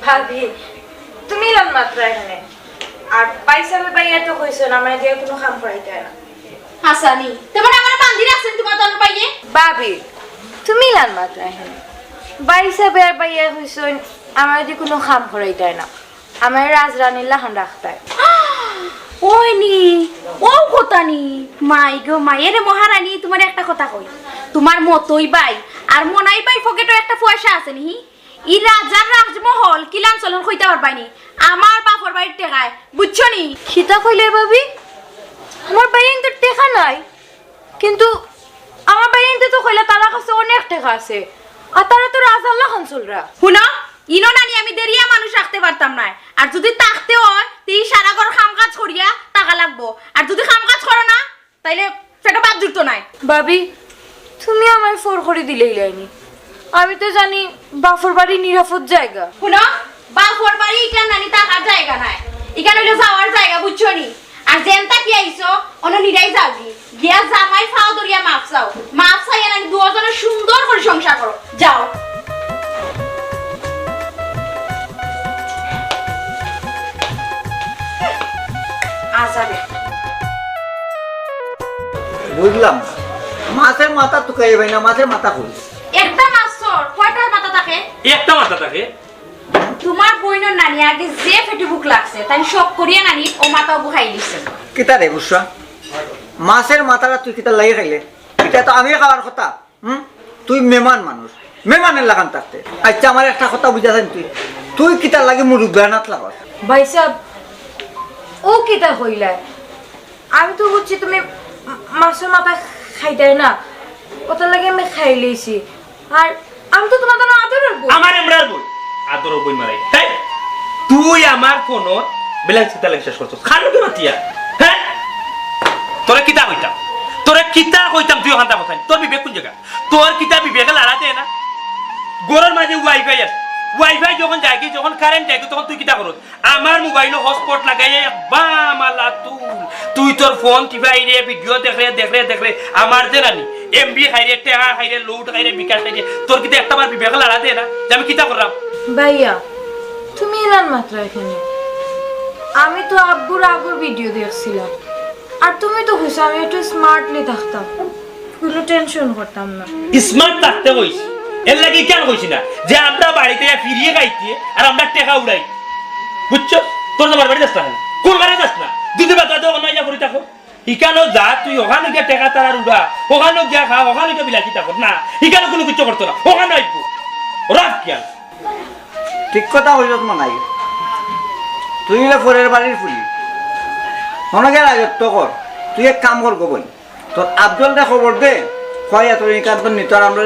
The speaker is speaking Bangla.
ভাবি তুমি লান মাত্র এখানে আর পয়সা পাইয়া তো কইছো না মানে দিয়ে কোনো কাম করাইতে না হাসানি তোমার আমার বান্দির আছেন তোমার তন পাইয়ে ভাবি তুমি লান মাত্র এখানে পয়সা পাইয়া কইছো আমার দিয়ে কোনো কাম করাইতে না আমার রাজরানীর লাহান রাখতায় ওই নি ও কথা নি মাই গো মায়ের মহারানী তোমার একটা কথা কই তোমার মতই বাই আর মনাই বাই পকেটে একটা পয়সা আছে নি ই রাজার রাজমহল কিলান চলন কইতে পারবাইনি আমার বাপর বাড়ির টেকায় বুঝছো নি খিতা কইলে ভাবি আমার বাইন তো টাকা নাই কিন্তু আমার বাইন তো কইলা তার কাছে অনেক টাকা আছে আর তারা তো রাজার লাহান চলরা শুনো ইনো নানি আমি দেরিয়া মানুষ রাখতে পারতাম না আর যদি তাকতে হয় তুই সারা ঘর কাম কাজ করিয়া টাকা লাগবো আর যদি কাম কাজ করো না তাইলে সেটা বাদ জুড়তো নাই ভাবি তুমি আমায় ফোর করে দিলেই লাইনি আমি তো জানি বাফর বাড়ি নিরাপদ জায়গা শুনো বাপর বাড়ি ইকান নানি টাকার জায়গা নাই ইকান হইলো যাওয়ার জায়গা বুঝছো নি আর জেনতা কি আইছো অন্য নিরাই যাবি গিয়া জামাই ফাও দরিয়া মাপ চাও মাপ চাইয়া নানি দুজনে সুন্দর করে সংসার করো যাও আসাবে বুঝলাম মাছের মাথা টুকাই ভাই না মাছের মাথা কই একটা মাছর কয়টা মাথা থাকে একটা মাথা থাকে তোমার বইনের নানি আগে যে ফেটে বুক লাগছে তাই সব করিয়া নানি ও মাথা বুখাই দিছে কিতা রে বুঝছা মাছের মাথাটা তুই কিতা লাগে খাইলে এটা তো আমি খাওয়ার কথা তুই মেহমান মানুষ মেহমানের লাগান থাকতে আচ্ছা আমার একটা কথা বুঝাছেন তুই তুই কিতা লাগে মুরুখ বেড়ানাত লাগাস ভাই সাহেব ও কিতা কইলা আমি তো বুঝছি তুমি মাছের মাথা খাইতে না কত লাগে আমি খাই লইছি আর আমি তো তোমার জন্য আদর করব আমার এমরার বই আদর বই মারাই তাই তুই আমার ফোন বেলায় চিন্তা লাগে শেষ করছস খানো কি মাতিয়া হ্যাঁ তোরে কিতা কইতাম তুই ওখানটা বসাই তোর বিবেক কোন জায়গা তোর কিতা বিবেকে লড়াতে না গোরের মাঝে ওয়াইফাই আছে ওয়াইফাই যখন যায় কি যখন কারেন্ট যায় তখন তুই কিতা করস আমার মোবাইলে হটস্পট লাগাইয়ে বামালা তুই তোর ফোন টিপাই রে ভিডিও দেখলে আমার যে নানি এমবি খাইরে টেকা খাইরে লোড খাইরে বিকাশ খাইরে তোর কিতা একটাবার বিবেকে লড়াতে না যে আমি কিতা করলাম ভাইয়া তুমি এলান মাত্র এখানে আমি তো আব্বুর আগুর ভিডিও দেখছিলাম আর তুমি তো কইছো আমি একটু স্মার্টলি থাকতাম কোনো টেনশন করতাম না স্মার্ট থাকতে কইছি এর লাগি কেন কইছি না যে আমরা বাড়িতে ফিরিয়ে খাইতে আর আমরা টেকা উড়াই বুঝছো তোর আমার বাড়ি যাস না কোন বাড়ি যাস না দুই দিন বাদ ওখানে যা করি থাকো ইকানো যা তুই ওখানে গিয়ে টেকা তার উড়া ওখানে গিয়া খা ওখানে গিয়ে বিলাসি থাকো না ইকানো কোনো কিছু করতো না ওখানে আইবো রাখ কিয়া ঠিক কথা হইলত মানাই তুই পরের বাড়ির ফুলি অনেকে রাজত্ব কর তুই এক কাম কর গোবল তোর আব্দুলটা খবর দে কয়া তোর এই কাজ নিত আর আমরা